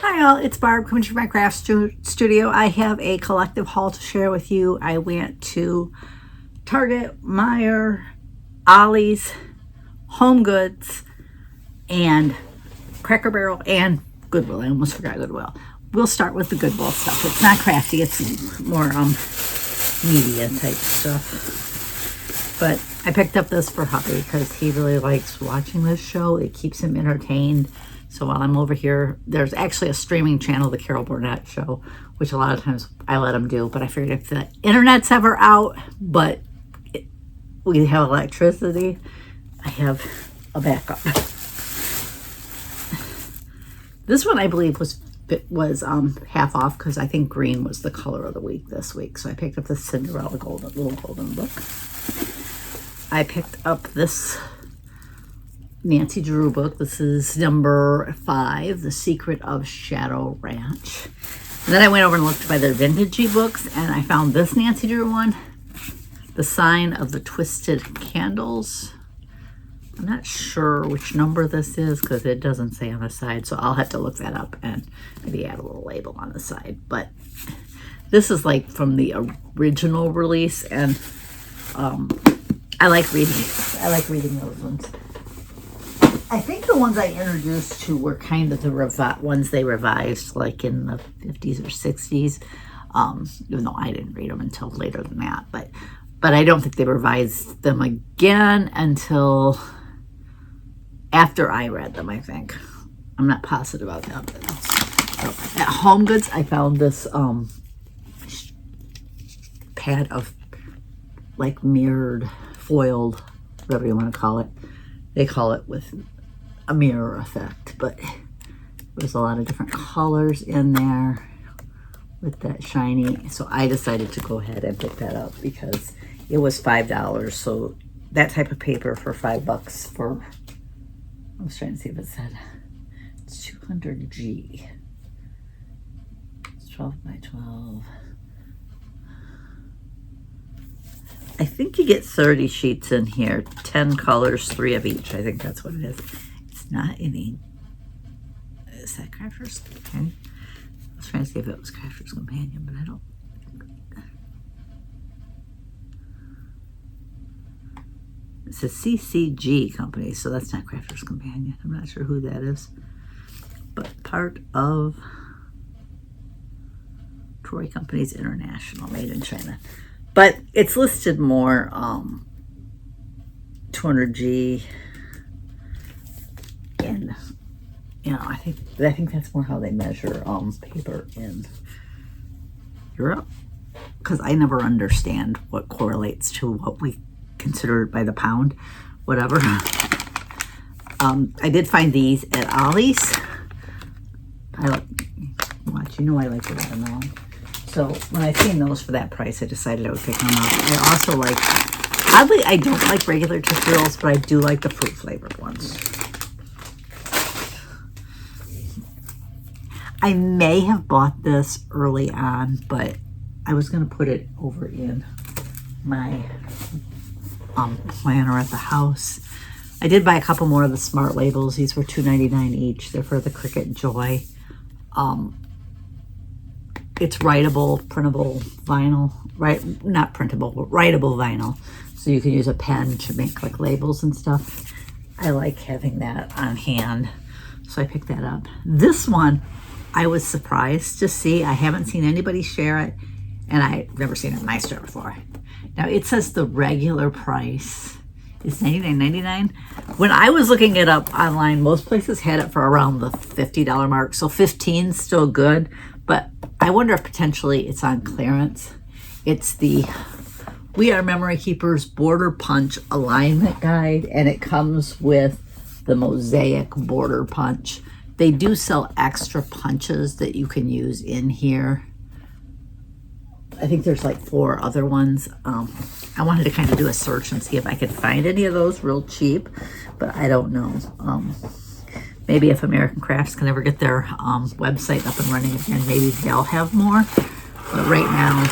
Hi all, it's Barb coming to my craft studio. I have a collective haul to share with you. I went to Target, Meijer, Ollie's, Home Goods, and Cracker Barrel, and Goodwill. I almost forgot Goodwill. We'll start with the Goodwill stuff. It's not crafty, it's more media type stuff. But I picked up this for hubby because he really likes watching this show. It keeps him entertained. So while I'm over here, there's actually a streaming channel, The Carol Burnett Show, which a lot of times I let him do. But I figured if the internet's ever out, but we have electricity, I have a backup. This one I believe was half off because I think green was the color of the week this week. So I picked up the Cinderella little golden book. I picked up this Nancy Drew book. This is number 5, The Secret of Shadow Ranch. And then I went over and looked by their vintagey books, and I found this Nancy Drew one, The Sign of the Twisted Candles. I'm not sure which number this is because it doesn't say on the side, so I'll have to look that up and maybe add a little label on the side. But this is like from the original release, and I like reading those ones. I think the ones I introduced to were kind of the ones they revised like in the 50s or 60s, even though I didn't read them until later than that. But I don't think they revised them again until after I read them, I think. I'm not positive about that. But so at Home Goods, I found this pad of like mirrored, foiled, whatever you want to call it. They call it with a mirror effect, but there's a lot of different colors in there with that shiny. So I decided to go ahead and pick that up because it was $5. So that type of paper for $5 for, I was trying to see if it said, it's 200G. It's 12 by 12. I think you get 30 sheets in here, 10 colors, 3 of each. I think that's what it is. It's not any. Is that Crafter's Companion? I was trying to see if it was Crafter's Companion, but I don't. It's a CCG company, so that's not Crafter's Companion. I'm not sure who that is, but part of Troy Companies International, made in China. But it's listed more 200G, and I think that's more how they measure paper in Europe, because I never understand what correlates to what we consider by the pound, whatever. I did find these at Ollie's. I like the watermelon. So when I seen those for that price, I decided I would pick them up. I also like, oddly, I don't like regular Tootsie Rolls, but I do like the fruit flavored ones. I may have bought this early on, but I was going to put it over in my planner at the house. I did buy a couple more of the Smart Labels. These were $2.99 each. They're for the Cricut Joy. It's writable, printable vinyl, right? Not printable, but writable vinyl. So you can use a pen to make like labels and stuff. I like having that on hand. So I picked that up. This one, I was surprised to see. I haven't seen anybody share it, and I've never seen it in my store before. Now it says the regular price is $99.99. When I was looking it up online, most places had it for around the $50 mark. So $15 is still good, but I wonder if potentially it's on clearance. It's the We Are Memory Keepers Border Punch Alignment Guide, and it comes with the Mosaic Border Punch. They do sell extra punches that you can use in here. I think there's like 4 other ones. I wanted to kind of do a search and see if I could find any of those real cheap, but I don't know. Maybe if American Crafts can ever get their website up and running again, maybe they'll have more. But right now,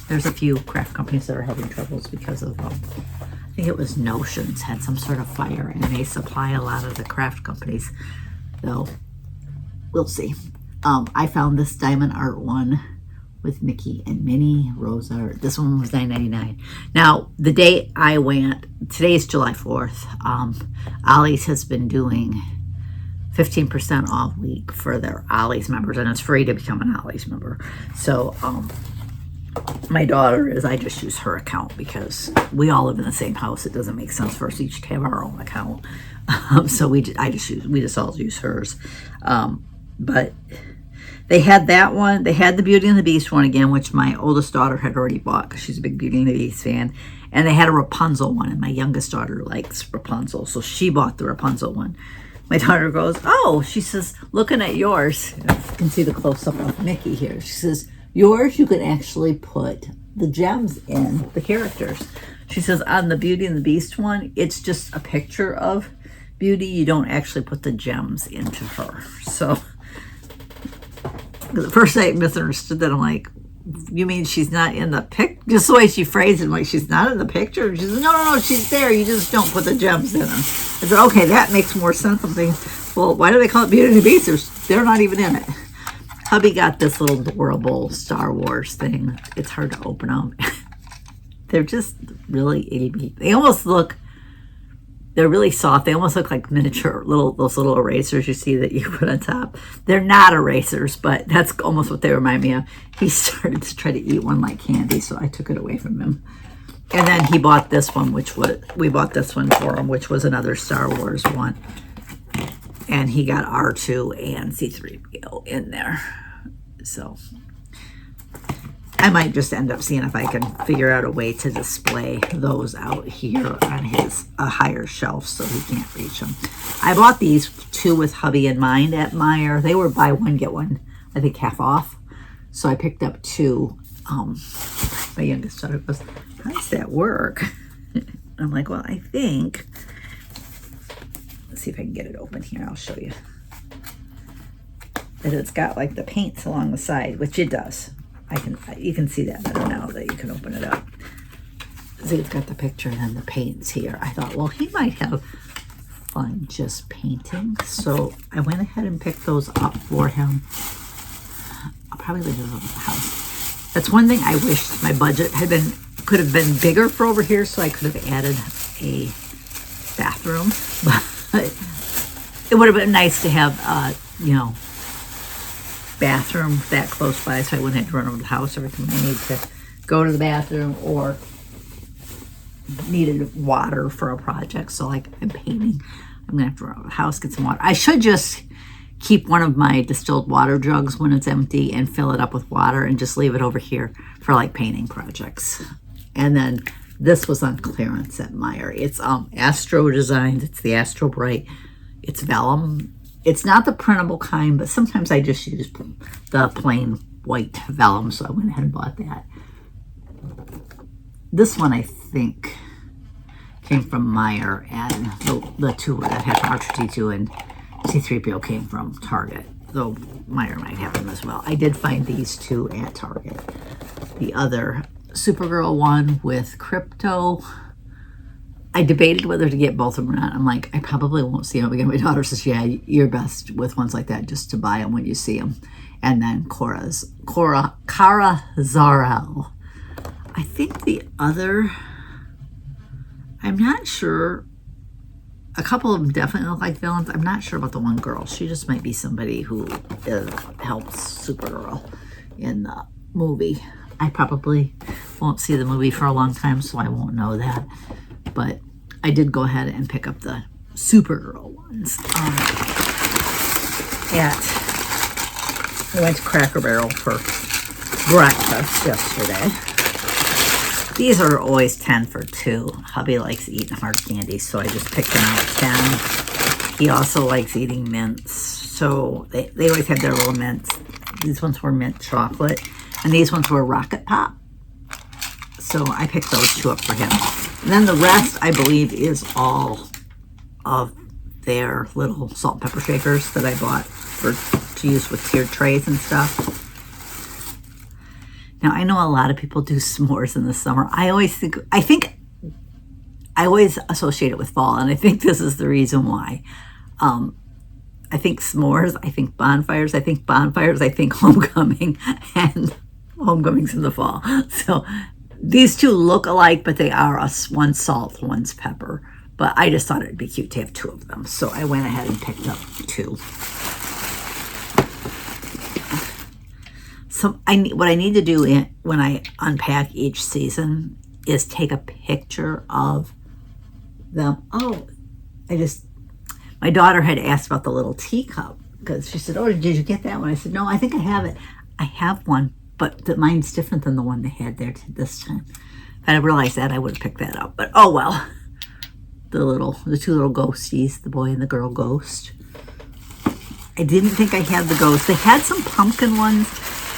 there's a few craft companies that are having troubles because of, I think it was Notions had some sort of fire, and they supply a lot of the craft companies. So we'll see. I found this diamond art one with Mickey and Minnie, Rosa. This one was $9.99. Now, the day I went, today is July 4th, Ollie's has been doing 15% off week for their Ollie's members, and it's free to become an Ollie's member. So, my daughter is, I just use her account because we all live in the same house. It doesn't make sense for us each to have our own account. So we just all use hers. But they had that one. They had the Beauty and the Beast one again, which my oldest daughter had already bought because she's a big Beauty and the Beast fan. And they had a Rapunzel one, and my youngest daughter likes Rapunzel, so she bought the Rapunzel one. My daughter goes, oh, she says, looking at yours, you can see the close-up of Mickey here. She says, yours, you can actually put the gems in the characters. She says, on the Beauty and the Beast one, it's just a picture of Beauty. You don't actually put the gems into her. So the first I misunderstood that. I'm like, you mean she's not in the pic? Just the way she phrased it, like she's not in the picture. She says, no, she's there. You just don't put the gems in them. I said, okay, that makes more sense. I'm thinking, well, why do they call it Beauty and the Beast? They're not even in it. Hubby got this little adorable Star Wars thing. It's hard to open them. They're just really itty bitty. They almost look, they're really soft. They almost look like miniature, those little erasers you see that you put on top. They're not erasers, but that's almost what they remind me of. He started to try to eat one like candy, so I took it away from him. And then he bought this one, we bought this one for him, which was another Star Wars one. And he got R2 and C-3PO in there. So I might just end up seeing if I can figure out a way to display those out here on his higher shelf so he can't reach them. I bought these two with hubby in mind at Meijer. They were buy one, get one, I think half off. So I picked up two. My youngest daughter goes, how does that work? I'm like, well, I think, let's see if I can get it open here. I'll show you. That it's got like the paints along the side, which it does. You can see that better now that you can open it up. See, it's got the picture and then the paints here. I thought, well, he might have fun just painting. So I went ahead and picked those up for him. I'll probably leave those over at the house. That's one thing I wish my budget could have been bigger for over here, so I could have added a bathroom. But it would have been nice to have, bathroom that close by, so I wouldn't have to run over the house every time I need to go to the bathroom or needed water for a project. So like I'm painting, I'm gonna have to run over the house, get some water. I should just keep one of my distilled water jugs when it's empty and fill it up with water and just leave it over here for like painting projects. And then this was on clearance at Meijer. It's Astro Designs. It's the Astro Bright. It's vellum. It's not the printable kind, but sometimes I just use the plain white vellum, so I went ahead and bought that. This one, I think, came from Meijer, and the two that have R2-D2 and C-3PO came from Target, though Meijer might have them as well. I did find these two at Target. The other Supergirl one with Crypto, I debated whether to get both of them or not. I'm like, I probably won't see them again. My daughter says, yeah, you're best with ones like that just to buy them when you see them. And then Kara Zor-El. I think the other, I'm not sure. A couple of them definitely look like villains. I'm not sure about the one girl. She just might be somebody who helps Supergirl in the movie. I probably won't see the movie for a long time, so I won't know that. But I did go ahead and pick up the Supergirl ones. We went to Cracker Barrel for breakfast yesterday. These are always 10 for 2. Hubby likes eating hard candy, so I just picked them out 10. He also likes eating mints, so they always have their little mints. These ones were mint chocolate, and these ones were Rocket Pop. So I picked those two up for him. And then the rest, I believe, is all of their little salt and pepper shakers that I bought to use with tiered trays and stuff. Now, I know a lot of people do s'mores in the summer. I always associate it with fall, and I think this is the reason why. I think s'mores, I think bonfires, I think bonfires, I think homecoming, and homecoming's in the fall. So these two look alike, but they are one's salt, one's pepper. But I just thought it'd be cute to have two of them. So I went ahead and picked up two. So what I need to do when I unpack each season is take a picture of them. Oh, my daughter had asked about the little teacup because she said, oh, did you get that one? I said, no, I think I have it. I have one, but mine's different than the one they had there this time. If I realized that, I would have picked that up. But oh well. The two little ghosties, the boy and the girl ghost. I didn't think I had the ghost. They had some pumpkin ones,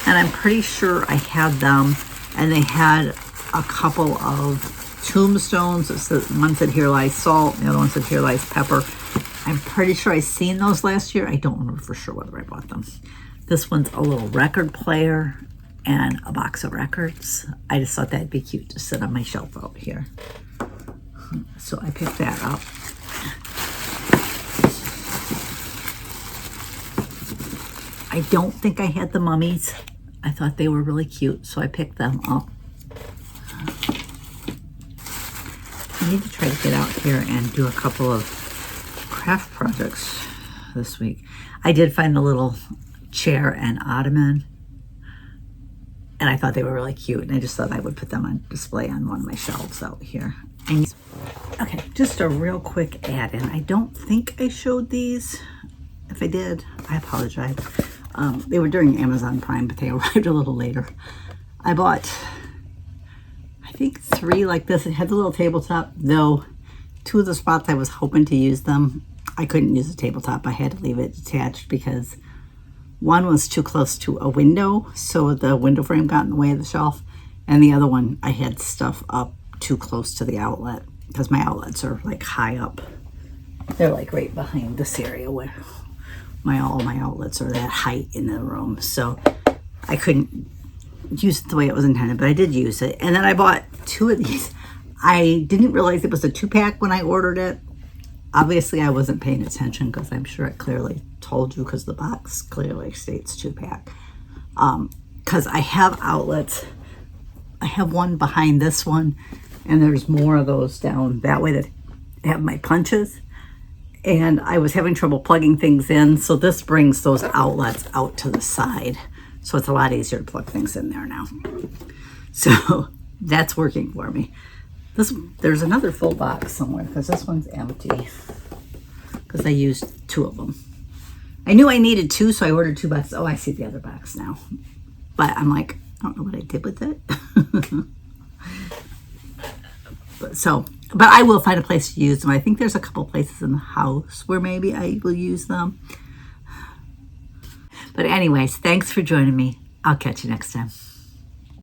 and I'm pretty sure I had them. And they had a couple of tombstones. One said, here lies salt. The other one said, here lies pepper. I'm pretty sure I seen those last year. I don't remember for sure whether I bought them. This one's a little record player and a box of records. I just thought that'd be cute to sit on my shelf out here. So I picked that up. I don't think I had the mummies. I thought they were really cute, so I picked them up. I need to try to get out here and do a couple of craft projects this week. I did find a little chair and ottoman, and I thought they were really cute, and I just thought I would put them on display on one of my shelves out here. Okay, just a real quick add-in. I don't think I showed these. If I did, I apologize. They were during Amazon Prime, but they arrived a little later. I bought, I think, 3 like this. It had the little tabletop, though 2 of the spots I was hoping to use them, I couldn't use the tabletop. I had to leave it detached because one was too close to a window, so the window frame got in the way of the shelf, and the other one, I had stuff up too close to the outlet because my outlets are like high up. They're like right behind this area where all my outlets are that height in the room. So I couldn't use it the way it was intended, but I did use it. And then I bought 2 of these. I didn't realize it was a 2-pack when I ordered it. Obviously I wasn't paying attention because I'm sure it clearly told you because the box clearly states 2-pack. Because I have outlets. I have one behind this one, and there's more of those down that way that have my punches. And I was having trouble plugging things in, so this brings those outlets out to the side. So it's a lot easier to plug things in there now. So that's working for me. There's another full box somewhere because this one's empty because I used 2 of them. I knew I needed 2, so I ordered 2 boxes. Oh, I see the other box now. But I'm like, I don't know what I did with it. But I will find a place to use them. I think there's a couple places in the house where maybe I will use them. But anyways, thanks for joining me. I'll catch you next time.